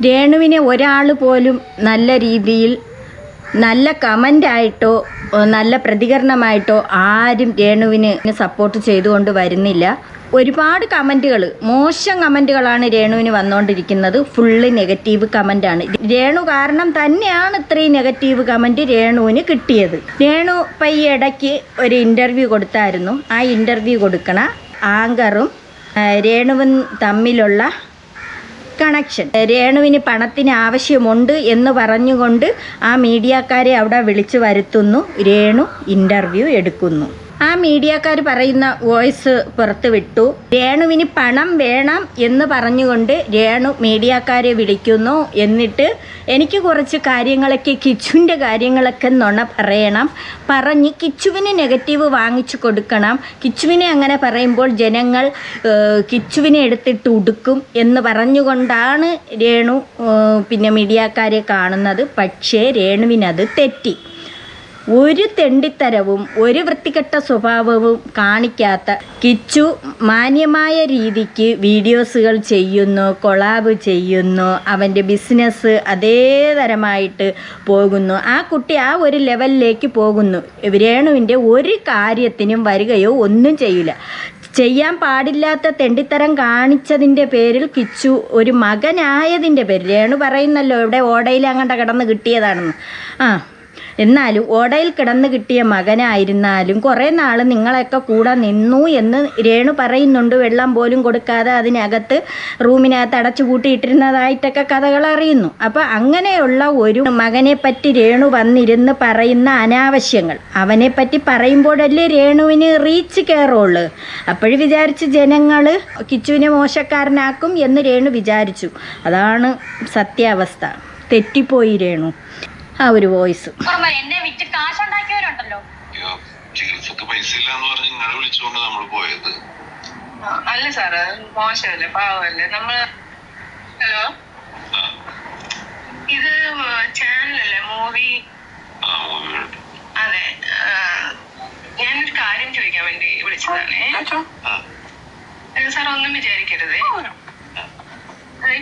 രേണുവിനെ ഒരാൾ പോലും നല്ല രീതിയിൽ നല്ല കമൻ്റായിട്ടോ നല്ല പ്രതികരണമായിട്ടോ ആരും രേണുവിന് സപ്പോർട്ട് ചെയ്തുകൊണ്ട് വരുന്നില്ല. ഒരുപാട് കമൻറ്റുകൾ, മോശം കമൻറ്റുകളാണ് രേണുവിന് വന്നുകൊണ്ടിരിക്കുന്നത്. Full negative കമൻ്റാണ്. രേണു കാരണം തന്നെയാണ് ഇത്രയും നെഗറ്റീവ് കമൻറ്റ് രേണുവിന് കിട്ടിയത്. രേണു ഈ ഇടയ്ക്ക് ഒരു ഇൻ്റർവ്യൂ കൊടുത്തായിരുന്നു. ആ ഇൻ്റർവ്യൂ കൊടുക്കണ ആങ്കറും രേണുവും തമ്മിലുള്ള കണക്ഷൻ, രേണുവിന് പണത്തിന് ആവശ്യമുണ്ട് എന്ന് പറഞ്ഞുകൊണ്ട് ആ മീഡിയക്കാരെ അവിടെ വിളിച്ചു വരുത്തുന്നു. രേണു ഇൻ്റർവ്യൂ എടുക്കുന്നു. ആ മീഡിയക്കാർ പറയുന്ന വോയിസ് പുറത്ത് വിട്ടു. രേണുവിന് പണം വേണം എന്ന് പറഞ്ഞുകൊണ്ട് രേണു മീഡിയക്കാരെ വിളിക്കുന്നു. എന്നിട്ട് എനിക്ക് കുറച്ച് കാര്യങ്ങളൊക്കെ, കിച്ചുവിൻ്റെ കാര്യങ്ങളൊക്കെ നുണ പറയണം, പറഞ്ഞ് കിച്ചുവിന് നെഗറ്റീവ് വാങ്ങിച്ചു കൊടുക്കണം. കിച്ചുവിനെ അങ്ങനെ പറയുമ്പോൾ ജനങ്ങൾ കിച്ചുവിനെ എടുത്തിട്ട് ഉടുക്കും എന്ന് പറഞ്ഞുകൊണ്ടാണ് രേണു മീഡിയക്കാരെ കാണുന്നത്. പക്ഷേ രേണുവിനത് തെറ്റി. ഒരു തെണ്ടിത്തരവും ഒരു വൃത്തികെട്ട സ്വഭാവവും കാണിക്കാത്ത കിച്ചു മാന്യമായ രീതിക്ക് വീഡിയോസുകൾ ചെയ്യുന്നു, കൊളാബ് ചെയ്യുന്നു, അവൻ്റെ ബിസിനസ് അതേ തരമായിട്ട് പോകുന്നു. ആ കുട്ടി ആ ഒരു ലെവലിലേക്ക് പോകുന്നു. രേണുവിൻ്റെ ഒരു കാര്യത്തിനും വരികയോ ഒന്നും ചെയ്യില്ല. ചെയ്യാൻ പാടില്ലാത്ത തെണ്ടിത്തരം കാണിച്ചതിൻ്റെ പേരിൽ കിച്ചു ഒരു മകനായതിൻ്റെ പേരിൽ, രേണു പറയുന്നല്ലോ ഇവിടെ ഓടയിൽ അങ്ങോട്ട് കിടന്ന് കിട്ടിയതാണെന്ന്. എന്നാലും ഓടയിൽ കിടന്ന് കിട്ടിയ മകനായിരുന്നാലും കുറേ നാൾ നിങ്ങളൊക്കെ കൂടെ നിന്നു എന്ന് രേണു പറയുന്നുണ്ട്. വെള്ളം പോലും കൊടുക്കാതെ അതിനകത്ത് റൂമിനകത്ത് അടച്ചു കൂട്ടിയിട്ടിരുന്നതായിട്ടൊക്കെ കഥകൾ അറിയുന്നു. അപ്പോൾ അങ്ങനെയുള്ള ഒരു മകനെ പറ്റി രേണു വന്നിരുന്ന് പറയുന്ന അനാവശ്യങ്ങൾ, അവനെ പറ്റി പറയുമ്പോഴല്ലേ രേണുവിന് റീച്ച് കയറുള്ളൂ. അപ്പോഴും വിചാരിച്ച് ജനങ്ങൾ കിച്ചുവിനെ മോശക്കാരനാക്കും എന്ന് രേണു വിചാരിച്ചു. അതാണ് സത്യാവസ്ഥ. തെറ്റിപ്പോയി രേണു. ആ ഒരു വോയിസ്. എന്നെ വിറ്റ് കാശുണ്ടാക്കിയവരുണ്ടല്ലോ. ചികിത്സക്ക് പൈസ ഇല്ലാന്ന് പറഞ്ഞ് നിങ്ങളെ വിളിച്ചുകൊണ്ട് നമ്മൾ പോയത്. അല്ല സാറ്, മോശമല്ലേ, പാവല്ലേ നമ്മൾ. ഹലോ, ഇത് ചാനലല്ലേ, മൂവി? അതെ, ഞാനൊരു കാര്യം ചോദിക്കാൻ വേണ്ടി വിളിച്ചതാണേ. സാർ ഒന്നും വിചാരിക്കരുതേ.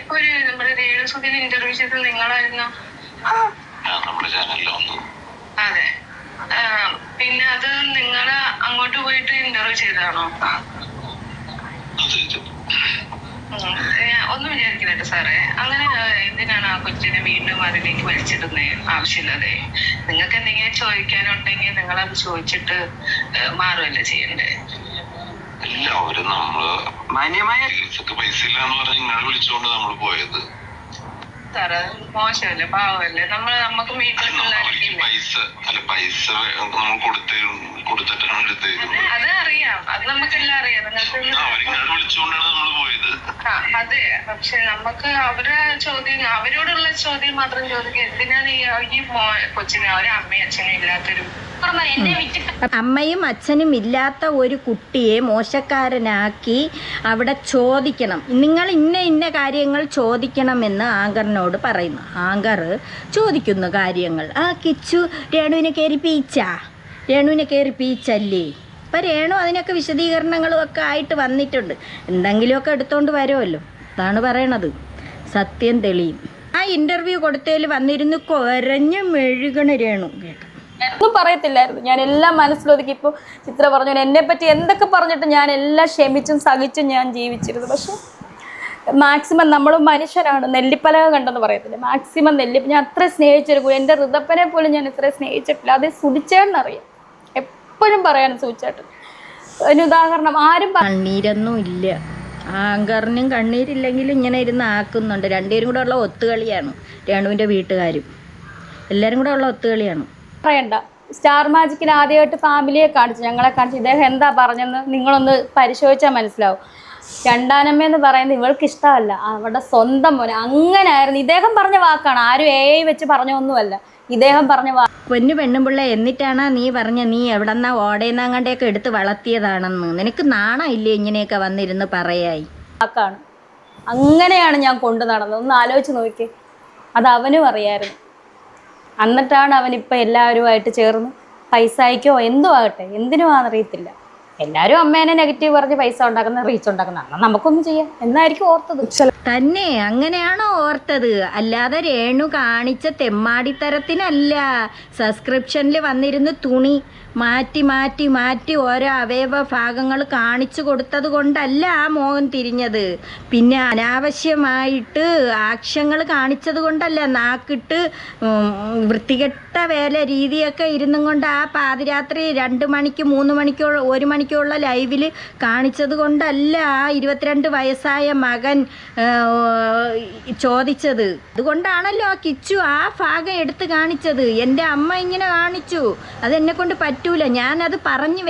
ഇപ്പൊ ഒരു നമ്മുടെ രേണുസുധീനെ ഇന്റർവ്യൂ ചെയ്തത് നിങ്ങളായിരുന്നു. അതെ, പിന്നെ അത് നിങ്ങള് അങ്ങോട്ട് പോയിട്ട് ഇന്റർവ്യൂ ചെയ്തതാണോ? ഒന്നും വിചാരിക്കില്ല സാറേ. അങ്ങനെ എന്തിനാണ് ആ കൊച്ചിനെ വീണ്ടും അതിലേക്ക് വലിച്ചിടുന്നത്? ആവശ്യമില്ലാതെ. നിങ്ങൾക്ക് എന്തെങ്കിലും ചോദിക്കാനുണ്ടെങ്കിൽ നിങ്ങളത് ചോദിച്ചിട്ട് മാറുമല്ലേ ചെയ്യണ്ടേ? എല്ലാവരും നമ്മള് മാന്യമായ ചികിത്സക്ക് പൈസ ഇല്ലാന്ന് പറഞ്ഞ് നിങ്ങളെ വിളിച്ചുകൊണ്ട് നമ്മൾ പോയത്. സാറ് മോശമല്ലേ, പാവല്ലേ, നമുക്ക് അത് അറിയാം, അത് നമുക്കെല്ലാം അറിയാം. അതെ, പക്ഷെ നമുക്ക് അവരോടുള്ള ചോദ്യം മാത്രം ചോദിക്കുക. എന്തിനാണ് ഈ കൊച്ചിനെ ഒരു അമ്മയും അച്ഛനും ഇല്ലാത്തൊരു, അമ്മയും അച്ഛനും ഇല്ലാത്ത ഒരു കുട്ടിയെ മോശക്കാരനാക്കി അവിടെ ചോദിക്കണം, നിങ്ങൾ ഇന്ന കാര്യങ്ങൾ ചോദിക്കണമെന്ന് ആങ്കറിനോട് പറയുന്നു. ആങ്കർ ചോദിക്കുന്നു കാര്യങ്ങൾ. കിച്ചു രേണുവിനെ കയറി പീച്ചല്ലേ. ഇപ്പം രേണു അതിനൊക്കെ വിശദീകരണങ്ങളും ഒക്കെ ആയിട്ട് വന്നിട്ടുണ്ട്. എന്തെങ്കിലുമൊക്കെ എടുത്തുകൊണ്ട് വരുമല്ലോ. അതാണ് പറയണത്. സത്യം തെളിയും. ആ ഇൻ്റർവ്യൂ കൊടുത്തതിൽ വന്നിരുന്ന് കുരഞ്ഞു മെഴുകണ രേണു കേട്ടോ. ഒന്നും പറയത്തില്ലായിരുന്നു. ഞാൻ എല്ലാം മനസ്സിലൊതുക്കി. ഇപ്പോൾ ചിത്ര പറഞ്ഞു എന്നെ പറ്റി എന്തൊക്കെ പറഞ്ഞിട്ട് ഞാൻ എല്ലാം ക്ഷമിച്ചും സഹിച്ചും ഞാൻ ജീവിച്ചിരുന്നു. പക്ഷെ മാക്സിമം നമ്മൾ മനുഷ്യരാണ്. നെല്ലിപ്പലക കണ്ടെന്ന് പറയത്തില്ല. മാക്സിമം ഞാൻ അത്ര സ്നേഹിച്ചെടുക്കും. എൻ്റെ ഋതപ്പനെ പോലും ഞാൻ ഇത്ര സ്നേഹിച്ചിട്ടില്ല. അത് സുധിച്ചേട്ടനറിയാം. എപ്പോഴും പറയാനും സുധിച്ചേട്ടൻ അതിന് ഉദാഹരണം. ആരും കണ്ണീരൊന്നും ഇല്ല. ആങ്കറിനും കണ്ണീരില്ലെങ്കിലും ഇങ്ങനെ ഇരുന്ന് ആക്കുന്നുണ്ട്. രണ്ടുപേരും കൂടെ ഉള്ള ഒത്തുകളിയാണ്. രേണുവിൻ്റെ വീട്ടുകാരും എല്ലാവരും കൂടെ ഉള്ള ഒത്തുകളിയാണ്. പറയണ്ട. സ്റ്റാർ മാജിക്കിന് ആദ്യമായിട്ട് ഫാമിലിയെ കാണിച്ചു, ഞങ്ങളെ കാണിച്ചു. ഇദ്ദേഹം എന്താ പറഞ്ഞെന്ന് നിങ്ങളൊന്ന് പരിശോധിച്ചാൽ മനസ്സിലാവും. രണ്ടാനമ്മയെന്ന് പറയുന്നത് ഇവൾക്ക് ഇഷ്ടമല്ല, അവളുടെ സ്വന്തം മോനെ. അങ്ങനെയായിരുന്നു. ഇദ്ദേഹം പറഞ്ഞ വാക്കാണ്. ആരും വെച്ച് പറഞ്ഞൊന്നുമല്ല. ഇദ്ദേഹം പറഞ്ഞ പൊന്നു പെണ്ണുപിള്ള, എന്നിട്ടാണ് നീ പറഞ്ഞ നീ എവിടെന്നാ ഓടേന്നാങ്ങാണ്ടൊക്കെ എടുത്ത് വളർത്തിയതാണെന്ന്. നിനക്ക് നാണം ഇല്ലേ ഇങ്ങനെയൊക്കെ വന്നിരുന്ന് പറയായി? വാക്കാണ്. അങ്ങനെയാണ് ഞാൻ കൊണ്ടു നടന്നത്. ഒന്ന് ആലോചിച്ച് നോക്കി. അത് അവനും അറിയായിരുന്നു. എന്നിട്ടാണ് അവനിപ്പോൾ എല്ലാവരുമായിട്ട് ചേർന്ന് പൈസ അയക്കോ എന്തോ ആകട്ടെ, എന്തിനുമാണെന്നറിയത്തില്ല, എല്ലാവരും അമ്മേനെ നെഗറ്റീവ് പറഞ്ഞ് പൈസ ഉണ്ടാക്കുന്ന റീച്ച് ഉണ്ടാക്കുന്ന എന്നാൽ നമുക്കൊന്നും ചെയ്യാം എന്നായിരിക്കും ഓർത്തത്. തന്നെ അങ്ങനെയാണോ ഓർത്തത്? അല്ലാതെ രേണു കാണിച്ച തെമ്മാടിത്തരത്തിനല്ല. സബ്സ്ക്രിപ്ഷനിൽ വന്നിരുന്ന് തുണി മാറ്റി മാറ്റി മാറ്റി ഓരോ അവയവ ഭാഗങ്ങൾ കാണിച്ചു കൊടുത്തത് കൊണ്ടല്ല ആ മോഹൻ തിരിഞ്ഞത്. പിന്നെ അനാവശ്യമായിട്ട് ആക്ഷങ്ങൾ കാണിച്ചത് കൊണ്ടല്ല. നാക്കിട്ട് വൃത്തികെട്ട വേല രീതിയൊക്കെ ഇരുന്നും കൊണ്ട് ആ പാതിരാത്രി 2 മണിക്ക് 3 മണിക്കോ 1 മണിക്കുള്ള ലൈവിൽ കാണിച്ചത് കൊണ്ടല്ല ആ 22 വയസ്സായ മകൻ ചോദിച്ചത്. അതുകൊണ്ടാണല്ലോ ആ കിച്ചു ആ ഭാഗം എടുത്ത് കാണിച്ചത്. എൻ്റെ അമ്മ ഇങ്ങനെ കാണിച്ചു, അതെന്നെ കൊണ്ട് പറ്റൂല, ഞാനത് പറഞ്ഞ്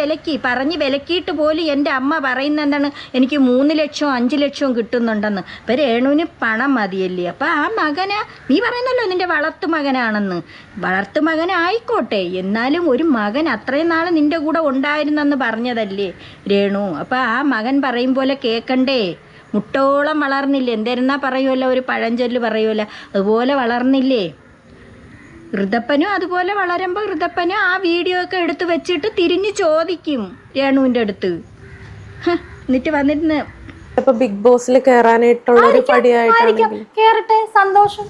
വിലക്കിയിട്ട് പോലും എൻ്റെ അമ്മ പറയുന്നത് എന്താണ്, എനിക്ക് 3 ലക്ഷവും 5 ലക്ഷവും കിട്ടുന്നുണ്ടെന്ന്. അപ്പം രേണുവിന് പണം മതിയല്ലേ? അപ്പം ആ മകനെ നീ പറയുന്നല്ലോ നിൻ്റെ വളർത്തു മകനാണെന്ന്. വളർത്തു മകനായിക്കോട്ടെ, എന്നാലും ഒരു മകൻ അത്രയും നാൾ നിൻ്റെ കൂടെ ഉണ്ടായിരുന്നെന്ന് പറഞ്ഞതല്ലേ രേണു. അപ്പം ആ മകൻ പറയും പോലെ കേൾക്കണ്ടേ? മുട്ടോളം വളർന്നില്ലേ? എന്തായിരുന്നാ പറയുമല്ലോ, ഒരു പഴഞ്ചൊല്ല് പറയുമല്ലോ, അതുപോലെ വളർന്നില്ലേ? ഋതപ്പനും അതുപോലെ വളരുമ്പോൾ ഋതപ്പനും ആ വീഡിയോ ഒക്കെ എടുത്ത് വെച്ചിട്ട് തിരിഞ്ഞു ചോദിക്കും രേണുവിൻ്റെ അടുത്ത്. എന്നിട്ട് വന്നിരുന്ന് ഇപ്പൊ ബിഗ് ബോസിൽ കയറാനായിട്ടുള്ള ഒരു പടിയായിട്ടാണ്. കേറട്ടെ, സന്തോഷം.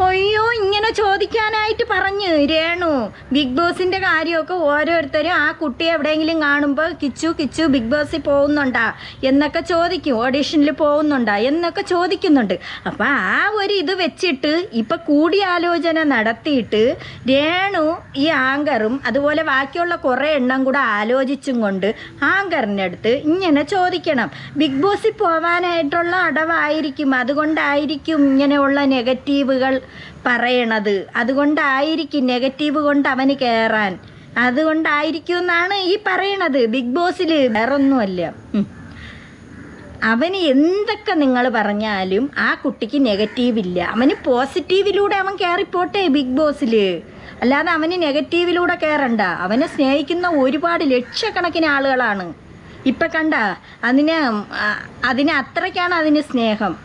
അയ്യോ, ഇങ്ങനെ ചോദിക്കാനായിട്ട് പറഞ്ഞ് രേണു. ബിഗ് ബോസിൻ്റെ കാര്യമൊക്കെ ഓരോരുത്തരും ആ കുട്ടിയെ എവിടെയെങ്കിലും കാണുമ്പോൾ കിച്ചു ബിഗ് ബോസിൽ പോകുന്നുണ്ടാ എന്നൊക്കെ ചോദിക്കും, ഓഡീഷനിൽ പോകുന്നുണ്ടാ എന്നൊക്കെ ചോദിക്കുന്നുണ്ട്. അപ്പം ആ ഒരു ഇത് വെച്ചിട്ട് ഇപ്പം കൂടിയാലോചന നടത്തിയിട്ട് രേണു ഈ ആങ്കറും അതുപോലെ ബാക്കിയുള്ള കുറേ എണ്ണം കൂടെ ആലോചിച്ചും കൊണ്ട് ആങ്കറിൻ്റെ അടുത്ത് ഇങ്ങനെ ചോദിക്കണം. ബിഗ് ബോസിൽ പോകാനായിട്ടുള്ള അടവായിരിക്കും, അതുകൊണ്ടായിരിക്കും ഇങ്ങനെയുള്ള നെഗറ്റീവുകൾ പറയണത്. അതുകൊണ്ടായിരിക്കും നെഗറ്റീവ് കൊണ്ട് അവന് കയറാൻ, അതുകൊണ്ടായിരിക്കും എന്നാണ് ഈ പറയണത്. ബിഗ് ബോസിൽ വേറൊന്നുമല്ല. അവന് എന്തൊക്കെ നിങ്ങൾ പറഞ്ഞാലും ആ കുട്ടിക്ക് നെഗറ്റീവ് ഇല്ല. അവന് പോസിറ്റീവിലൂടെ അവൻ കയറിപ്പോട്ടെ ബിഗ് ബോസിൽ, അല്ലാതെ അവന് നെഗറ്റീവിലൂടെ കയറണ്ട. അവനെ സ്നേഹിക്കുന്ന ഒരുപാട് ലക്ഷക്കണക്കിന് ആളുകളാണ്. ഇപ്പം കണ്ട, അതിന് അത്രയ്ക്കാണ് അതിന് സ്നേഹം.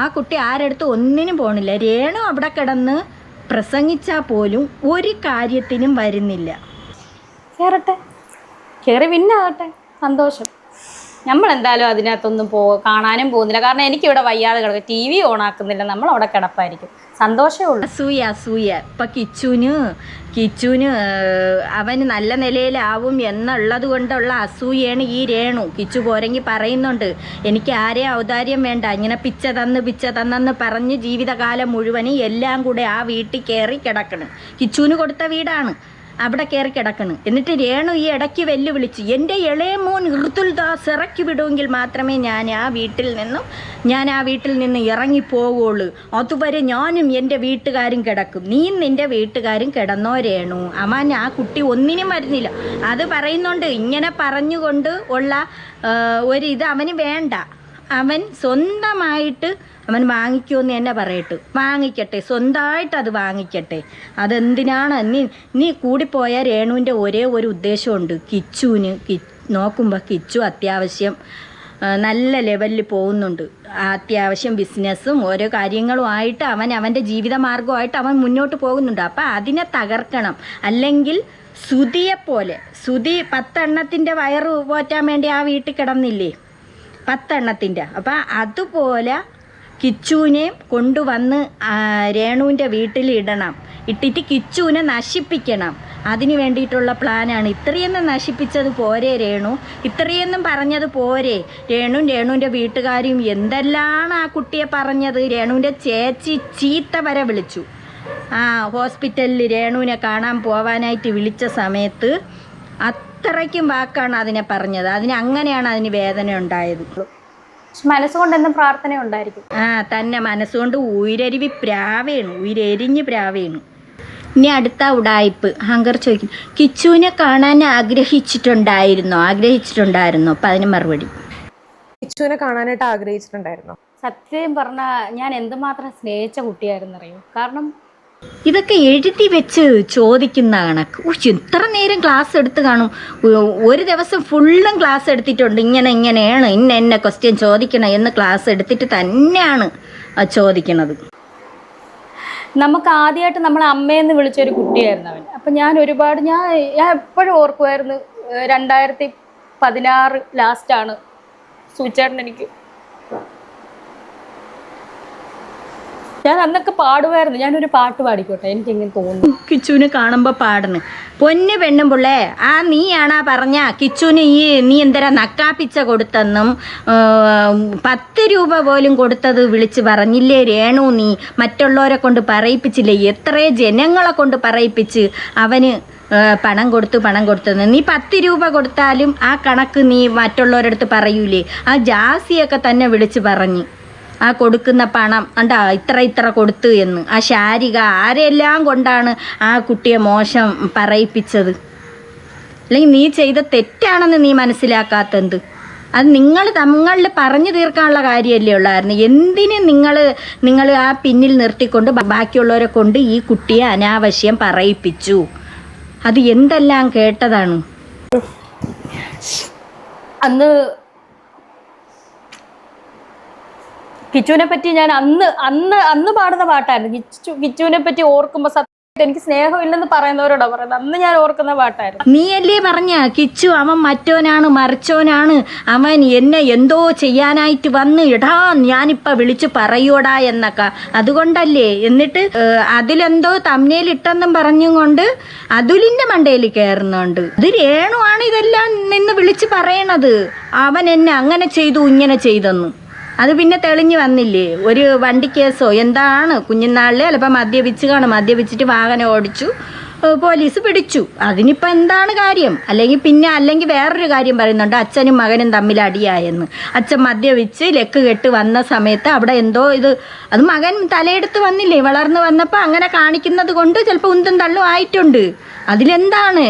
ആ കുട്ടി ആരടുത്ത് ഒന്നിനും പോണില്ല. രേണു അവിടെ കിടന്ന് പ്രസംഗിച്ചാൽ പോലും ഒരു കാര്യത്തിനും വരുന്നില്ല. കേറട്ടെ, കയറി വിന്നാകട്ടെ, സന്തോഷം. നമ്മളെന്തായാലും അതിനകത്തൊന്നും കാണാനും പോകുന്നില്ല. കാരണം എനിക്കിവിടെ വയ്യാതെ കിടക്കുക, TV ഓണാക്കുന്നില്ല, നമ്മളവിടെ കിടപ്പായിരിക്കും. സന്തോഷമേ ഉള്ളൂ. അസൂയ ഇപ്പം കിച്ചുവിന് അവന് നല്ല നിലയിലാവും എന്നുള്ളത് കൊണ്ടുള്ള അസൂയാണ് ഈ രേണു. കിച്ചു പോരെങ്കിൽ പറയുന്നുണ്ട്, എനിക്ക് ആരെയും ഔദാര്യം വേണ്ട, ഇങ്ങനെ പിച്ച തന്നെന്ന് പറഞ്ഞ് ജീവിതകാലം മുഴുവനും എല്ലാം കൂടെ ആ വീട്ടിൽ കയറി കിടക്കണം. കിച്ചുവിന് കൊടുത്ത വീടാണ്, അവിടെ കയറി കിടക്കണം. എന്നിട്ട് രേണു ഈ ഇടയ്ക്ക് വെല്ലുവിളിച്ച്, എൻ്റെ ഇളയ മോൻ ഋതുൽദാസ് ഇറക്കി വിടുമെങ്കിൽ മാത്രമേ ഞാൻ ആ വീട്ടിൽ നിന്ന് ഇറങ്ങിപ്പോവുള്ളൂ, അതുവരെ ഞാനും എൻ്റെ വീട്ടുകാരും കിടക്കും. നീ നിൻ്റെ വീട്ടുകാരും കിടന്നോ രേണു. അവൻ ആ കുട്ടി ഒന്നിനും വരുന്നില്ല. അത് പറയുന്നുണ്ട്. ഇങ്ങനെ പറഞ്ഞുകൊണ്ട് ഉള്ള ഒരിത് അവന് വേണ്ട. അവൻ സ്വന്തമായിട്ട് അവൻ വാങ്ങിക്കുമെന്ന് തന്നെ പറയട്ടെ, വാങ്ങിക്കട്ടെ, സ്വന്തമായിട്ട് അത് വാങ്ങിക്കട്ടെ. അതെന്തിനാണ്? നീ കൂടിപ്പോയ രേണുവിൻ്റെ ഒരേ ഒരു ഉദ്ദേശമുണ്ട്. കിച്ചുവിന് നോക്കുമ്പോൾ കിച്ചു അത്യാവശ്യം നല്ല ലെവലിൽ പോകുന്നുണ്ട്. അത്യാവശ്യം ബിസിനസ്സും ഓരോ കാര്യങ്ങളുമായിട്ട് അവൻ്റെ ജീവിതമാർഗമായിട്ട് അവൻ മുന്നോട്ട് പോകുന്നുണ്ട്. അപ്പം അതിനെ തകർക്കണം. അല്ലെങ്കിൽ സുധിയെപ്പോലെ, സുധി 10 എണ്ണത്തിൻ്റെ വയറ് പോറ്റാൻ വേണ്ടി ആ വീട്ടിൽ കിടന്നില്ലേ, 10 എണ്ണത്തിൻ്റെ. അപ്പം അതുപോലെ കിച്ചുവിനെ കൊണ്ടുവന്ന് രേണുവിൻ്റെ വീട്ടിൽ ഇട്ടിട്ട് കിച്ചുവിനെ നശിപ്പിക്കണം. അതിന് വേണ്ടിയിട്ടുള്ള പ്ലാനാണ്. ഇത്രയൊന്നും നശിപ്പിച്ചത് പോരെ രേണു, ഇത്രയൊന്നും പറഞ്ഞത് പോരെ? രേണുവിൻ്റെ വീട്ടുകാരും എന്തെല്ലാം ആ കുട്ടിയെ പറഞ്ഞത്. രേണുവിൻ്റെ ചേച്ചി ചീത്ത വരെ വിളിച്ചു. ഹോസ്പിറ്റലിൽ രേണുവിനെ കാണാൻ പോവാനായിട്ട് വിളിച്ച സമയത്ത് അത്രയ്ക്കും വാക്കാണ് അതിനെ പറഞ്ഞത്. അങ്ങനെയാണ് അതിന് വേദന ഉണ്ടായത്. മനസ്സുകൊണ്ട് എന്നും പ്രാർത്ഥന ഉണ്ടായിരിക്കും. തന്നെ മനസ്സുകൊണ്ട് ഉയരെരിഞ്ഞ് പ്രാവേണു. ഇനി അടുത്ത ഉടായിപ്പ്. ഹങ്കർ ചോദിക്കും, കിച്ചുവിനെ കാണാൻ ആഗ്രഹിച്ചിട്ടുണ്ടായിരുന്നോ? അപ്പം അതിന് മറുപടി, കിച്ചുവിനെ കാണാനായിട്ട് ആഗ്രഹിച്ചിട്ടുണ്ടായിരുന്നോ? സത്യം പറഞ്ഞാൽ ഞാൻ എന്തുമാത്രം സ്നേഹിച്ച കുട്ടിയായിരുന്നറിയോ. കാരണം ഇതൊക്കെ എഴുതി വെച്ച് ചോദിക്കുന്ന കണക്ക്. ഇത്ര നേരം ക്ലാസ് എടുത്ത് കാണും. ഒരു ദിവസം ഫുള്ളും ക്ലാസ് എടുത്തിട്ടുണ്ട്. ഇങ്ങനെയാണ് ഇന്ന ക്വസ്റ്റ്യൻ ചോദിക്കണം എന്ന് ക്ലാസ് എടുത്തിട്ട് തന്നെയാണ് ചോദിക്കണത്. നമുക്ക് ആദ്യമായിട്ട് നമ്മളെ അമ്മയെന്ന് വിളിച്ചൊരു കുട്ടിയായിരുന്നു അവൻ. അപ്പം ഞാൻ എപ്പോഴും ഓർക്കുമായിരുന്നു 2000 16 ലാസ്റ്റാണ് സൂചേട്ടൻ എനിക്ക്. ഞാൻ അന്നൊക്കെ പാടുമായിരുന്നു. ഞാനൊരു പാട്ട് പാടിക്കോട്ടെ, എനിക്കിങ്ങനെ തോന്നുന്നു. കിച്ചുവിന് കാണുമ്പോൾ പാടുന്നു. പൊന്നു പെണ്ണുമ്പുള്ളേ, ആ നീയാണാ പറഞ്ഞ കിച്ചുവിന് നീ എന്തരാ നക്കാപ്പിച്ച കൊടുത്തെന്നും 10 രൂപ പോലും കൊടുത്തത് വിളിച്ച് പറഞ്ഞില്ലേ രേണു? നീ മറ്റുള്ളവരെ കൊണ്ട് പറയിപ്പിച്ചില്ലേ? എത്രയോ ജനങ്ങളെ കൊണ്ട് പറയിപ്പിച്ച് അവന് പണം കൊടുത്തെന്ന്. നീ 10 രൂപ കൊടുത്താലും ആ കണക്ക് നീ മറ്റുള്ളവരുടെ അടുത്ത് പറയൂലേ? ആ ജാസിയൊക്കെ തന്നെ വിളിച്ച് പറഞ്ഞ് ആ കൊടുക്കുന്ന പണം കണ്ടാ ഇത്ര കൊടുത്തു എന്ന്. ആ ശാരിക ആരെല്ലാം കൊണ്ടാണ് ആ കുട്ടിയെ മോശം പറയിപ്പിച്ചത്? അല്ലെങ്കിൽ നീ ചെയ്ത തെറ്റാണെന്ന് നീ മനസ്സിലാക്കാത്തത്? അത് നിങ്ങൾ തങ്ങളിൽ പറഞ്ഞു തീർക്കാനുള്ള കാര്യമല്ലേ ഉള്ളായിരുന്നു. എന്തിന് നിങ്ങൾ ആ പിന്നിൽ നിർത്തിക്കൊണ്ട് ബാക്കിയുള്ളവരെ കൊണ്ട് ഈ കുട്ടിയെ അനാവശ്യം പറയിപ്പിച്ചു? അത് എന്തെല്ലാം കേട്ടതാണ്. അന്ന് കിച്ചുവിനെ പറ്റി ഞാൻ അന്ന് പാടുന്ന പാട്ടായിരുന്നു. കിച്ചുവിനെ പറ്റി ഓർക്കുമ്പോൾ സത്യമായിട്ട് എനിക്ക് സ്നേഹമില്ലെന്ന് പറയുന്നവരോടാ പറയുന്നത്. അന്ന് ഞാൻ ഓർക്കുന്ന പാട്ടായിരുന്നു. നീയല്ലേ പറഞ്ഞ കിച്ചു അവൻ മറ്റോനാണ് മറിച്ചോനാണ്, അവൻ എന്നെ എന്തോ ചെയ്യാനായിട്ട് വന്ന് ഇടാ ഞാനിപ്പോൾ വിളിച്ച് പറയൂടാ എന്നൊക്കെ. അതുകൊണ്ടല്ലേ. എന്നിട്ട് അതിലെന്തോ തമ്മനയിലിട്ടെന്നും പറഞ്ഞും കൊണ്ട് അതുലിൻ്റെ മണ്ടയിൽ കയറുന്നുണ്ട്. ഇത് രേണുവാണ് ഇതെല്ലാം നിന്ന് വിളിച്ച് പറയണത്. അവൻ എന്നെ അങ്ങനെ ചെയ്തു ഇങ്ങനെ ചെയ്തെന്നു. അത് പിന്നെ തെളിഞ്ഞു വന്നില്ലേ? ഒരു വണ്ടി കേസോ എന്താണ് കുഞ്ഞുനാളിൽ ചിലപ്പോൾ മദ്യപിച്ചിട്ട് വാഹനം ഓടിച്ചു, പോലീസ് പിടിച്ചു. അതിനിപ്പോൾ എന്താണ് കാര്യം? അല്ലെങ്കിൽ വേറൊരു കാര്യം പറയുന്നുണ്ട്, അച്ഛനും മകനും തമ്മിൽ അടിയായെന്ന്. അച്ഛൻ മദ്യപിച്ച് ലെക്ക് കെട്ട് വന്ന സമയത്ത് അവിടെ എന്തോ അത് മകൻ തലയെടുത്ത് വന്നില്ലേ? വളർന്നു വന്നപ്പോൾ അങ്ങനെ കാണിക്കുന്നത് കൊണ്ട് ചിലപ്പോൾ ഉന്തും തള്ളും ആയിട്ടുണ്ട്. അതിലെന്താണ്?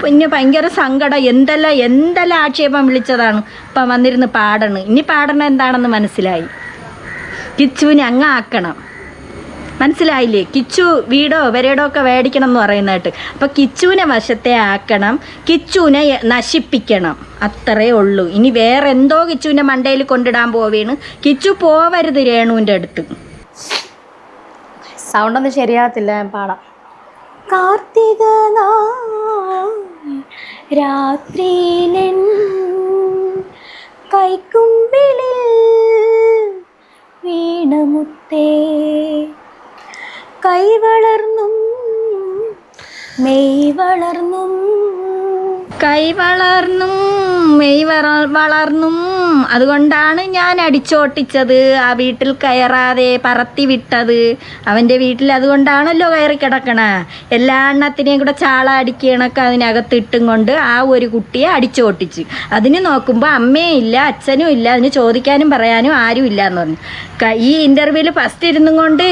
പിന്നെ ഭയങ്കര സങ്കടം. എന്തെല്ലാം ആക്ഷേപം വിളിച്ചതാണ്. ഇപ്പം വന്നിരുന്ന് പാടണ്. ഇനി പാടണം എന്താണെന്ന് മനസ്സിലായി. കിച്ചുവിനെ അങ്ങ് ആക്കണം. മനസ്സിലായില്ലേ? കിച്ചു വീടോ വരേടോ ഒക്കെ മേടിക്കണം എന്ന് പറയുന്നതായിട്ട്. അപ്പം കിച്ചുവിനെ വശത്തെ ആക്കണം, കിച്ചുവിനെ നശിപ്പിക്കണം. അത്രേ ഉള്ളൂ. ഇനി വേറെ എന്തോ കിച്ചുവിൻ്റെ മണ്ടയിൽ കൊണ്ടിടാൻ പോവേണ്. കിച്ചു പോവരുത് രേണുവിൻ്റെ അടുത്ത്. സൗണ്ടൊന്നും ശരിയാകത്തില്ല, ഞാൻ പാടാം. കാർത്തിക രാത്രിയിലെൻ കൈക്കുമ്പിളിൽ വീണമുത്തേ കൈ വളർന്നും മെയ് വളർന്നും മെയ് വളർന്നും. അതുകൊണ്ടാണ് ഞാൻ അടിച്ചോട്ടിച്ചത്, ആ വീട്ടിൽ കയറാതെ പറത്തി വിട്ടത്. അവൻ്റെ വീട്ടിൽ അതുകൊണ്ടാണല്ലോ കയറി കിടക്കണ. എല്ലാ എണ്ണത്തിനെയും കൂടെ ചാള അടിക്കണൊക്കെ അതിനകത്തിട്ടും കൊണ്ട് ആ ഒരു കുട്ടിയെ അടിച്ചോട്ടിച്ച്. അതിന് നോക്കുമ്പോൾ അമ്മയും ഇല്ല അച്ഛനും ഇല്ല, അതിന് ചോദിക്കാനും പറയാനും ആരും ഇല്ല എന്ന് പറഞ്ഞു. ഈ ഇൻ്റർവ്യൂവിൽ ഫസ്റ്റ് ഇരുന്നും കൊണ്ട്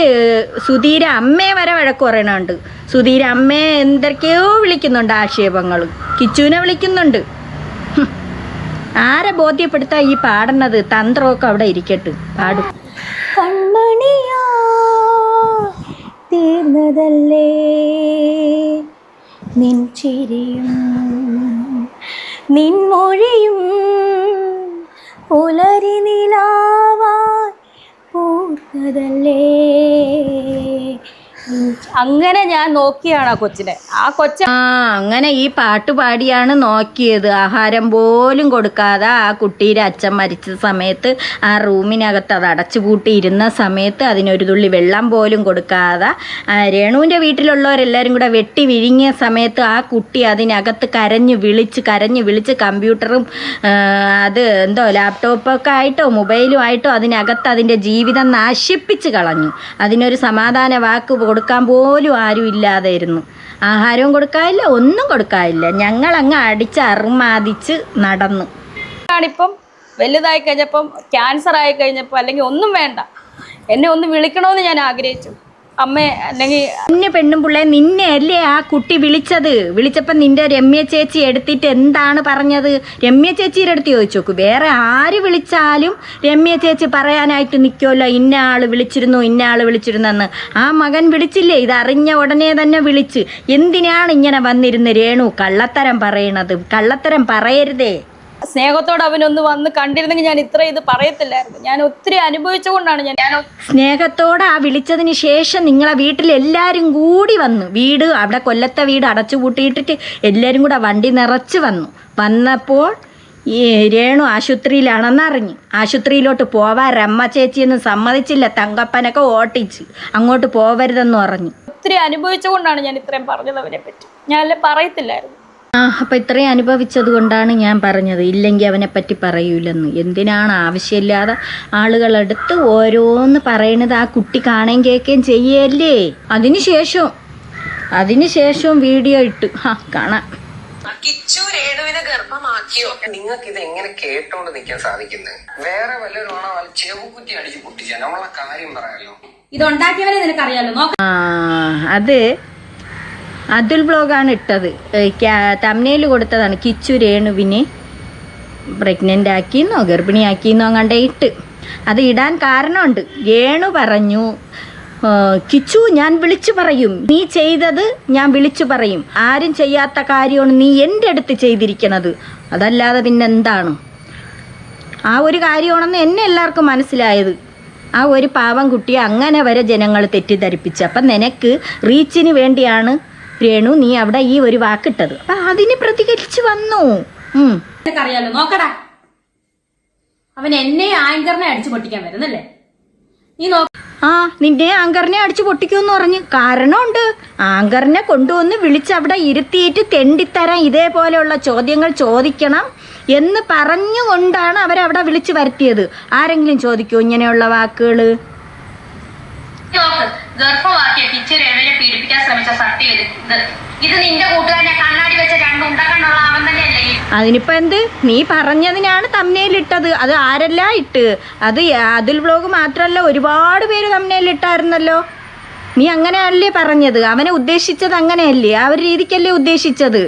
സുധീര അമ്മയെ വരെ വഴക്ക് പറയണുണ്ട്. സുധീര അമ്മയെ എന്തൊക്കെയോ വിളിക്കുന്നുണ്ട്, ആക്ഷേപങ്ങൾ കിച്ചുവിനെ വിളിക്കുന്നുണ്ട്. ആരെ ബോധ്യപ്പെടുത്താ ഈ പാടുന്നത്? തന്ത്രമൊക്കെ അവിടെ ഇരിക്കട്ടെ, പാടും. കൺമണിയാ തീർന്നതല്ലേ നിൻ ചിരിയും നിൻ മൊഴിയും പുലരി നിലാവാൻ പൂർത്തതല്ലേ. അങ്ങനെ ഞാൻ നോക്കിയാണ് ആ കൊച്ചിനെ. അങ്ങനെ ഈ പാട്ട് പാടിയാണ് നോക്കിയത്. ആഹാരം പോലും കൊടുക്കാതെ ആ കുട്ടിയുടെ അച്ഛൻ മരിച്ച സമയത്ത് ആ റൂമിനകത്ത് അത് അടച്ചുപൂട്ടി ഇരുന്ന സമയത്ത് അതിനൊരു തുള്ളി വെള്ളം പോലും കൊടുക്കാതെ രേണുവിൻ്റെ വീട്ടിലുള്ളവരെല്ലാവരും കൂടെ വെട്ടി വിഴുങ്ങിയ സമയത്ത് ആ കുട്ടി അതിനകത്ത് കരഞ്ഞു വിളിച്ച് കമ്പ്യൂട്ടറും അത് എന്തോ ലാപ്ടോപ്പൊക്കെ ആയിട്ടോ മൊബൈലും ആയിട്ടോ അതിനകത്ത് അതിൻ്റെ ജീവിതം നശിപ്പിച്ച് കളഞ്ഞു. അതിനൊരു സമാധാന വാക്ക് കൊടുക്കാൻ പോലും ആരും ഇല്ലാതായിരുന്നു. ആഹാരവും കൊടുക്കാനില്ല, ഒന്നും കൊടുക്കാനില്ല. ഞങ്ങളങ്ങ് അടിച്ച് നടന്നു. ാണിപ്പം വലുതായി കഴിഞ്ഞപ്പം ക്യാൻസർ ആയി കഴിഞ്ഞപ്പോൾ അല്ലെങ്കിൽ ഒന്നും വേണ്ട, എന്നെ ഒന്ന് വിളിക്കണമെന്ന് ഞാൻ ആഗ്രഹിച്ചു. അമ്മേ അല്ലെങ്കിൽ കുഞ്ഞു പെണ്ണുമ്പിള്ളേ, നിന്നെ അല്ലേ ആ കുട്ടി വിളിച്ചപ്പം നിന്റെ രമ്യ ചേച്ചി എടുത്തിട്ട് എന്താണ് പറഞ്ഞത്? രമ്യ ചേച്ചിയുടെ അടുത്ത് ചോദിച്ചു നോക്കൂ. വേറെ ആര് വിളിച്ചാലും രമ്യ ചേച്ചി പറയാനായിട്ട് നിൽക്കുമല്ലോ, ഇന്ന ആൾ വിളിച്ചിരുന്നെന്ന്. ആ മകൻ വിളിച്ചില്ലേ? ഇതറിഞ്ഞ ഉടനെ തന്നെ വിളിച്ച്. എന്തിനാണ് ഇങ്ങനെ വന്നിരുന്ന് രേണു കള്ളത്തരം പറയണത്? കള്ളത്തരം പറയരുതേ. സ്നേഹത്തോടെ അവനൊന്ന് വന്ന് കണ്ടിരുന്നെങ്കിൽ ഞാൻ ഇത്ര ഇത് പറയത്തില്ലായിരുന്നു. ഞാൻ ഒത്തിരി അനുഭവിച്ചുകൊണ്ടാണ് ഞാൻ സ്നേഹത്തോടെ ആ വിളിച്ചതിന് ശേഷം നിങ്ങളെ വീട്ടിൽ എല്ലാവരും കൂടി വന്നു. വീട് അവിടെ കൊല്ലത്തെ വീട് അടച്ചു പൂട്ടിയിട്ടിട്ട് എല്ലാവരും കൂടെ വണ്ടി നിറച്ച് വന്നപ്പോൾ ഈ രേണു ആശുപത്രിയിലാണെന്നറിഞ്ഞു. ആശുപത്രിയിലോട്ട് പോവാൻ രമ്മ ചേച്ചിയൊന്നും സമ്മതിച്ചില്ല. തങ്കപ്പനൊക്കെ ഓട്ടിച്ച് അങ്ങോട്ട് പോവരുതെന്ന് പറഞ്ഞു. ഒത്തിരി അനുഭവിച്ചുകൊണ്ടാണ് ഞാൻ ഇത്രയും പറഞ്ഞത് അവനെ പറ്റി. ഞാനല്ലേ പറയത്തില്ലായിരുന്നു. അപ്പം ഇത്രയും അനുഭവിച്ചത് കൊണ്ടാണ് ഞാൻ പറഞ്ഞത്, ഇല്ലെങ്കിൽ അവനെ പറ്റി പറയൂലെന്ന്. എന്തിനാണ് ആവശ്യമില്ലാതെ ആളുകളെടുത്ത് ഓരോന്ന് പറയണത്? ആ കുട്ടി കാണുകയും കേൾക്കുകയും ചെയ്യല്ലേ. അതിനുശേഷം വീഡിയോ ഇട്ട് കാണാം. കിച്ചു രേണുവിനെ ഗർഭമാക്കിയോ? നിങ്ങൾക്ക് ഇത് എങ്ങനെ കേട്ടോണ്ട് നിൽക്കാൻ സാധിക്കുന്നത്? വേറെ വല്ലവരുമാണോ ചെവുകുറ്റി അടിച്ച് പൊട്ടിച്ച നമ്മളെ കാര്യം പറയാലോ. ഇതുണ്ടാക്കിയവരെ നിനക്കറിയാലോ. അത് അതുൽ ബ്ലോഗാണ് ഇട്ടത്. തംബ്നെയിൽ കൊടുത്തതാണ്. കിച്ചു രേണുവിനെ പ്രഗ്നൻ്റ് ആക്കിയെന്നോ ഗർഭിണിയാക്കിയെന്നോ കണ്ടേ ഇട്ട്. അത് ഇടാൻ കാരണമുണ്ട്. രേണു പറഞ്ഞു, കിച്ചു ഞാൻ വിളിച്ചു പറയും, നീ ചെയ്തത് ഞാൻ വിളിച്ചു പറയും. ആരും ചെയ്യാത്ത കാര്യമാണ് നീ എൻ്റെ അടുത്ത് ചെയ്തിരിക്കണത്. അതല്ലാതെ പിന്നെന്താണ്? ആ ഒരു കാര്യമാണെന്ന് എന്നെ എല്ലാവർക്കും മനസ്സിലായത്. ആ ഒരു പാവം കുട്ടിയെ അങ്ങനെ വരെ ജനങ്ങൾ തെറ്റിദ്ധരിപ്പിച്ചു. അപ്പം നിനക്ക് റീച്ചിന് വേണ്ടിയാണ് രേണു നീ അവിടെ ഈ ഒരു വാക്കിട്ടത്. അപ്പം അതിന് പ്രതികരിച്ച് വന്നു. അറിയാലോ. നോക്കടാ, അവൻ എന്നെ ആങ്കറിനെ അടിച്ചു പൊട്ടിക്കാൻ വരുന്നല്ലേ നീ? നിന്നെ ആങ്കറിനെ അടിച്ചു പൊട്ടിക്കുമെന്ന് പറഞ്ഞു. കാരണമുണ്ട്. ആങ്കറിനെ കൊണ്ടുവന്ന് വിളിച്ച് അവിടെ ഇരുത്തിയിട്ട് തെണ്ടിത്തരാൻ ഇതേപോലെയുള്ള ചോദ്യങ്ങൾ ചോദിക്കണം എന്ന് പറഞ്ഞുകൊണ്ടാണ് അവരവിടെ വിളിച്ചു വരുത്തിയത്. ആരെങ്കിലും ചോദിക്കുമോ ഇങ്ങനെയുള്ള വാക്കുകൾ? ഗർഭമാക്കിയ കിച്ചു രേണുവിനെ പീഡിപ്പിക്കാൻ ശ്രമിച്ച സത്യം ഇത് നിന്റെ കൂട്ടുകാരനെ കണ്ണാടി വെച്ച രണ്ടുണ്ടാക്കാനുള്ള അവൻ തന്നെയല്ലേ? അതിനിപ്പോൾ എന്ത്? നീ പറഞ്ഞതിനാണ് തംബ്നെയിലിട്ടത്. അത് ആരെല്ലാം ഇട്ട്? അത് അതുൽ വ്ലോഗ് മാത്രമല്ല, ഒരുപാട് പേര് തംബ്നെയിലിട്ടായിരുന്നല്ലോ. നീ അങ്ങനെയല്ലേ പറഞ്ഞത്? അവനെ ഉദ്ദേശിച്ചത് അങ്ങനെയല്ലേ? ആ ഒരു രീതിക്കല്ലേ ഉദ്ദേശിച്ചത്?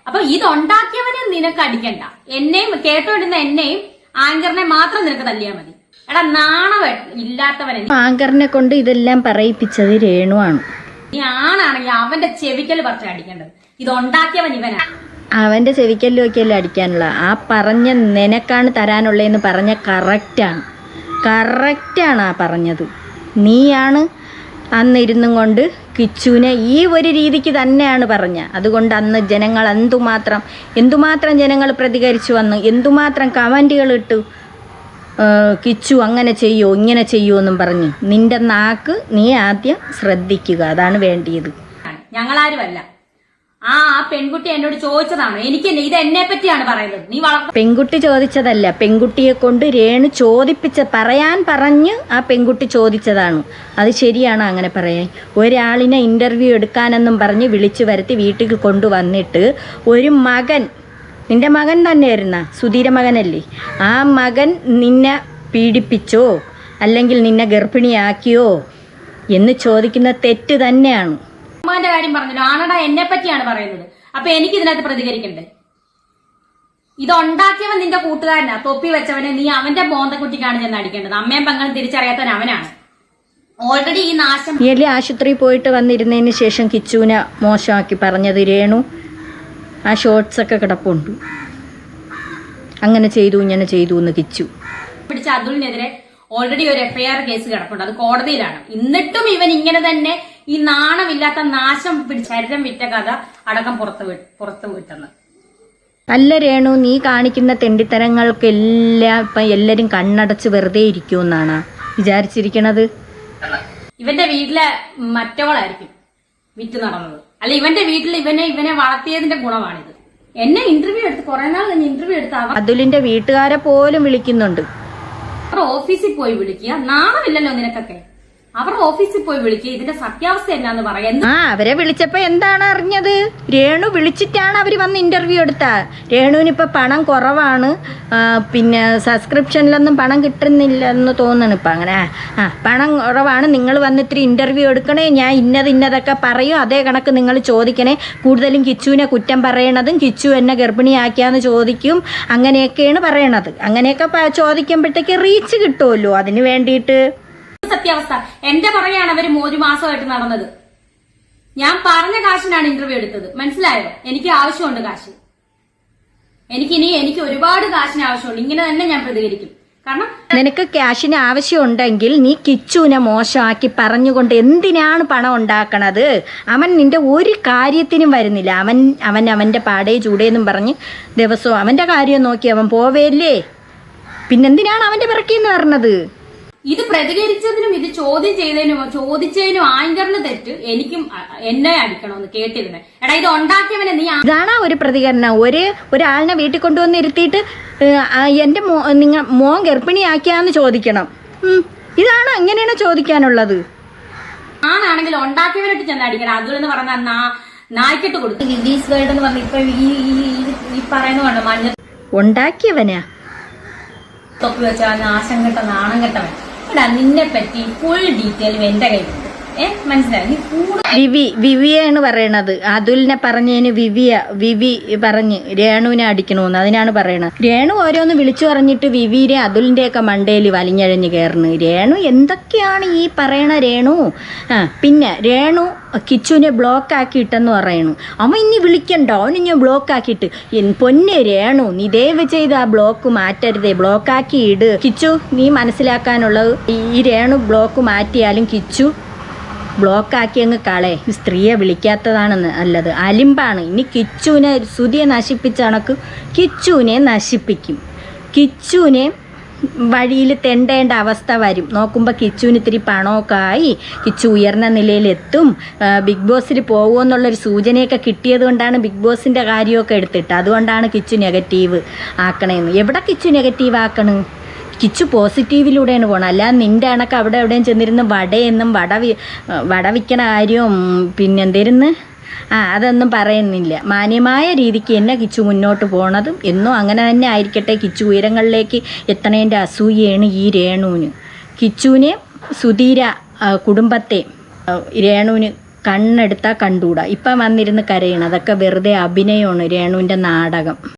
അപ്പൊ ഇതുണ്ടാക്കിയവനെ നിനക്ക് അടിക്കണ്ട. എന്നെയും കേട്ടോണ്ടിരുന്ന എന്നെയും ആങ്കറിനെ മാത്രം നിനക്ക് തല്ലിയാൽ മതി. എടാ നാണവ ഇല്ലാത്തവനെ. ആങ്കറിനെ കൊണ്ട് ഇതെല്ലാം പറയിപ്പിച്ചത് രേണുവാണ്. നീ ആണാണെങ്കിൽ അവന്റെ ചെവിക്കൽ പറിച്ച് അടിക്കേണ്ടത്. ഇതുണ്ടാക്കിയവൻ ഇവനാണ്. അവന്റെ ചെവിക്കല്ലുമൊക്കെയല്ലേ അടിക്കാനുള്ള. ആ പറഞ്ഞ നിനക്കാണ് തരാനുള്ളതെന്ന് പറഞ്ഞ കറക്റ്റാണ് ആ പറഞ്ഞത്. നീയാണ് അന്നിരുന്നും കൊണ്ട് കിച്ചുവിനെ ഈ ഒരു രീതിക്ക് തന്നെയാണ് പറഞ്ഞ. അതുകൊണ്ട് അന്ന് ജനങ്ങൾ എന്തുമാത്രം ജനങ്ങൾ പ്രതികരിച്ചു വന്നു, എന്തുമാത്രം കമൻറ്റുകൾ ഇട്ടു. കിച്ചു അങ്ങനെ ചെയ്യോ ഇങ്ങനെ ചെയ്യോ എന്നും പറഞ്ഞു. നിന്റെ നാക്ക് നീ ആദ്യം ശ്രദ്ധിക്കുക, അതാണ് വേണ്ടിയത്. ഞങ്ങളാരുമല്ല. ആ പെൺകുട്ടി എന്നോട് ചോദിച്ചതാണ്. എനിക്ക് ഇത് എന്നെ പറ്റിയാണ് പറയുന്നത്. നീ പെൺകുട്ടി ചോദിച്ചതല്ല, പെൺകുട്ടിയെ കൊണ്ട് രേണു പറയാൻ പറഞ്ഞ് ആ പെൺകുട്ടി ചോദിച്ചതാണ്. അത് ശരിയാണ് അങ്ങനെ പറയാൻ. ഒരാളിനെ ഇൻ്റർവ്യൂ എടുക്കാനെന്നും പറഞ്ഞ് വിളിച്ചു വരുത്തി വീട്ടിൽ കൊണ്ടുവന്നിട്ട് ഒരു മകൻ, നിന്റെ മകൻ തന്നെയായിരുന്ന സുധീര മകനല്ലേ, ആ മകൻ നിന്നെ പീഡിപ്പിച്ചോ അല്ലെങ്കിൽ നിന്നെ ഗർഭിണിയാക്കിയോ എന്ന് ചോദിക്കുന്ന തെറ്റ് തന്നെയാണ്. അമ്മാന്റെ കാര്യം പറഞ്ഞല്ലോ. ആണടാ എന്നെ പറ്റിയാണ് പറയുന്നത്. അപ്പൊ എനിക്ക് ഇതിനകത്ത് പ്രതികരിക്കണ്ടേ? ഇതുണ്ടാക്കിയവൻ നിന്റെ കൂട്ടുകാരനാ. തൊപ്പി വെച്ചവനെ നീ അവന്റെ മോന്തക്കുട്ടിക്കാണ് ചെന്ന് അടിക്കേണ്ടത്. അമ്മയും പെങ്ങളും തിരിച്ചറിയാത്തവൻ അവനാണ്. ഓൾറെഡി ഈ നാശം. നീ ആശുപത്രിയിൽ പോയിട്ട് വന്നിരുന്നതിന് ശേഷം കിച്ചുവിനെ മോശമാക്കി പറഞ്ഞത് രേണു. ആ ഷോർട്സൊക്കെ കിടപ്പുണ്ട്. അങ്ങനെ ചെയ്തു ഇങ്ങനെ ചെയ്തു എന്ന് കിച്ചു പിടിച്ച അതുലിനെതിരെ ഓൾറെഡി ഒരു FIR കേസ് കിടപ്പുണ്ട്. അത് കോടതിയിലാണ്. എന്നിട്ടും ഇവൻ ഇങ്ങനെ തന്നെ ഈ നാണമില്ലാത്ത നാശം ശരീരം വിറ്റ കഥ അടക്കം പുറത്തു വിട്ടെന്ന്. അല്ല രേണു, നീ കാണിക്കുന്ന തെണ്ടിത്തരങ്ങൾക്കെല്ലാം ഇപ്പം എല്ലാവരും കണ്ണടച്ച് വെറുതെ ഇരിക്കുമെന്നാണ് വിചാരിച്ചിരിക്കണത്. ഇവന്റെ വീട്ടിലെ മറ്റവളായിരിക്കും വിറ്റ് നടന്നത്. അല്ല ഇവന്റെ വീട്ടിൽ ഇവനെ വളർത്തിയതിന്റെ ഗുണമാണിത്. എന്നെ ഇന്റർവ്യൂ എടുത്ത് കുറെ നാൾ കഴിഞ്ഞ് ഇന്റർവ്യൂ എടുത്ത് അതുലിന്റെ വീട്ടുകാരെ പോലും വിളിക്കുന്നുണ്ട്. അവരുടെ ഓഫീസിൽ പോയി വിളിക്കുക. നാണമില്ലല്ലോ നിനക്കൊക്കെ. അവരുടെ ഓഫീസിൽ പോയി വിളിക്കുക. ഇതിന്റെ സത്യാവസ്ഥ എന്നാന്ന് പറയാം. അവരെ വിളിച്ചപ്പോ എന്താണ് അറിഞ്ഞത്? രേണു വിളിച്ചിട്ടാണ് അവര് വന്ന് ഇന്റർവ്യൂ എടുത്ത. രേണുവിനിപ്പോ പണം കുറവാണ്, പിന്നെ സബ്സ്ക്രിപ്ഷനിലൊന്നും പണം കിട്ടുന്നില്ലെന്ന് തോന്നുന്നു ഇപ്പൊ. അങ്ങനെ പണം കുറവാണ്, നിങ്ങൾ വന്ന് ഇത്തിരി ഇന്റർവ്യൂ എടുക്കണേ, ഞാൻ ഇന്നതൊക്കെ പറയും, അതേ കണക്ക് നിങ്ങൾ ചോദിക്കണേ. കൂടുതലും കിച്ചുവിനെ കുറ്റം പറയണതും കിച്ചു എന്നെ ഗർഭിണിയാക്കിയാന്ന് ചോദിക്കും, അങ്ങനെയൊക്കെയാണ് പറയണത്. അങ്ങനെയൊക്കെ ചോദിക്കുമ്പോഴത്തേക്ക് റീച്ച് കിട്ടുമല്ലോ. അതിന് വേണ്ടിയിട്ട് സത്യാവസ്ഥ എന്റെ പറയാണ് അവര് 1 മാസമായിട്ട് നടന്നത്. ഞാൻ പറഞ്ഞ കാശിനാണ് ഇന്റർവ്യൂ എടുത്തത്. മനസ്സിലായോ? എനിക്ക് ആവശ്യമുണ്ട് കാശ്. എനിക്ക് ഒരുപാട് കാശിന് ആവശ്യമുണ്ട്. ഇങ്ങനെ തന്നെ ഞാൻ പ്രതികരിക്കും. കാരണം നിനക്ക് ക്യാഷിന് ആവശ്യമുണ്ടെങ്കിൽ നീ കിച്ചുവിനെ മോശമാക്കി പറഞ്ഞുകൊണ്ട് എന്തിനാണ് പണം ഉണ്ടാക്കണത്? അവൻ നിന്റെ ഒരു കാര്യത്തിനും വരുന്നില്ല. അവൻ്റെ പാടേ ചൂടേന്നും പറഞ്ഞ് ദിവസവും അവൻ്റെ കാര്യം നോക്കി അവൻ പോവേല്ലേ. പിന്നെന്തിനാണ് അവൻ്റെ പിറക്കിന്ന് പറഞ്ഞത്? ഇത് പ്രതികരിച്ചതിനും ഇത് ചോദിച്ചതിനും ആങ്കറിന് തെറ്റ്. എനിക്കും എന്നെ അടിക്കണമെന്ന് കേട്ടിരുന്നേ. എടാ ഇത് ഉണ്ടാക്കിയവനെ നീ ഇതാണ് ഒരു പ്രതികരണം. ഒരാളിനെ വീട്ടിൽ കൊണ്ടുവന്ന് ഇരുത്തിയിട്ട് എൻ്റെ മോൻ ഗർഭിണിയാക്കിയാന്ന് ചോദിക്കണം. ഇതാണ് അങ്ങനെയാണ് ചോദിക്കാനുള്ളത്. ആണെങ്കിൽ ഉണ്ടാക്കിയവനായിട്ട് ചെന്ന് അടിക്കണം. അതുകൊണ്ട് പറഞ്ഞ നായ്ക്കെട്ട് കൊടുക്കും. ലില്ലീസ് വേൾഡ് എന്ന് പറഞ്ഞ ഇപ്പൊ ഈ പറയുന്ന കണ്ടോ മഞ്ഞ ഉണ്ടാക്കിയവനാ തൊപ്പി വെച്ചാൽ നാശം കെട്ട നാണം കെട്ടവൻ. എടാ നിന്നെ പറ്റി ഫുൾ ഡീറ്റെയിലും എന്റെ കയ്യിലുണ്ട്. മനസ്സിലായി? നീ കൂടുതൽ വിവിയാണ് പറയണത്. അതുലിനെ പറഞ്ഞതിന് വിവി പറഞ്ഞ് രേണുവിനെ അടിക്കണമെന്ന് അതിനാണ് പറയണത്. രേണു ഓരോന്ന് വിളിച്ചു പറഞ്ഞിട്ട് വിവിയുടെ അതുലിൻ്റെ ഒക്കെ മണ്ടയിൽ വലിഞ്ഞഴഞ്ഞ് കയറുന്നു. രേണു എന്തൊക്കെയാണ് ഈ പറയണ രേണു? പിന്നെ രേണു കിച്ചുവിനെ ബ്ലോക്ക് ആക്കിയിട്ടെന്ന് പറയണു. അവൻ ഇനി വിളിക്കണ്ടോ? അവനിഞ്ഞ ബ്ലോക്ക് ആക്കിയിട്ട്. പൊന്നെ രേണു, നീ ദയവ് ചെയ്ത് ആ ബ്ലോക്ക് മാറ്റരുതേ, ബ്ലോക്കാക്കി ഇട്. കിച്ചു നീ മനസ്സിലാക്കാനുള്ളത് ഈ രേണു ബ്ലോക്ക് മാറ്റിയാലും കിച്ചു ബ്ലോക്കാക്കി അങ്ങ് കളേ. സ്ത്രീയെ വിളിക്കാത്തതാണ് നല്ലത്. അലിമ്പാണ്. ഇനി കിച്ചുവിനെ സുതിയെ നശിപ്പിച്ച കണക്ക് കിച്ചുവിനെ നശിപ്പിക്കും. കിച്ചുവിനെ വഴിയിൽ തെണ്ടേണ്ട അവസ്ഥ വരും. നോക്കുമ്പോൾ കിച്ചുവിന് ഇത്തിരി പണമൊക്കെ ആയി, കിച്ചു ഉയർന്ന നിലയിലെത്തും, ബിഗ് ബോസിൽ പോകുമെന്നുള്ളൊരു സൂചനയൊക്കെ കിട്ടിയത് കൊണ്ടാണ് ബിഗ് ബോസിൻ്റെ കാര്യമൊക്കെ എടുത്തിട്ട്. അതുകൊണ്ടാണ് കിച്ചു നെഗറ്റീവ് ആക്കണേന്ന്. എവിടെ കിച്ചു നെഗറ്റീവ് ആക്കണ്? കിച്ചു പോസിറ്റീവിലൂടെയാണ് പോകണം. അല്ലാതെ നിൻ്റെ കണക്ക് അവിടെ എവിടെയും ചെന്നിരുന്ന് വടയെന്നും വട വിൽക്കണ കാര്യവും പിന്നെ എന്തിരുന്ന് അതൊന്നും പറയുന്നില്ല. മാന്യമായ രീതിക്ക് തന്നെ കിച്ചു മുന്നോട്ട് പോണതും എന്നും അങ്ങനെ തന്നെ ആയിരിക്കട്ടെ. കിച്ചു ഉയരങ്ങളിലേക്ക് എത്തണേൻ്റെ അസൂയയാണ് ഈ രേണുവിന്. കിച്ചുവിനെ സുധീര കുടുംബത്തെ രേണുവിന് കണ്ണെടുത്താൽ കണ്ടൂടാ. ഇപ്പം വന്നിരുന്ന് കരയണം. അതൊക്കെ വെറുതെ അഭിനയമാണ്, രേണുവിൻ്റെ നാടകം.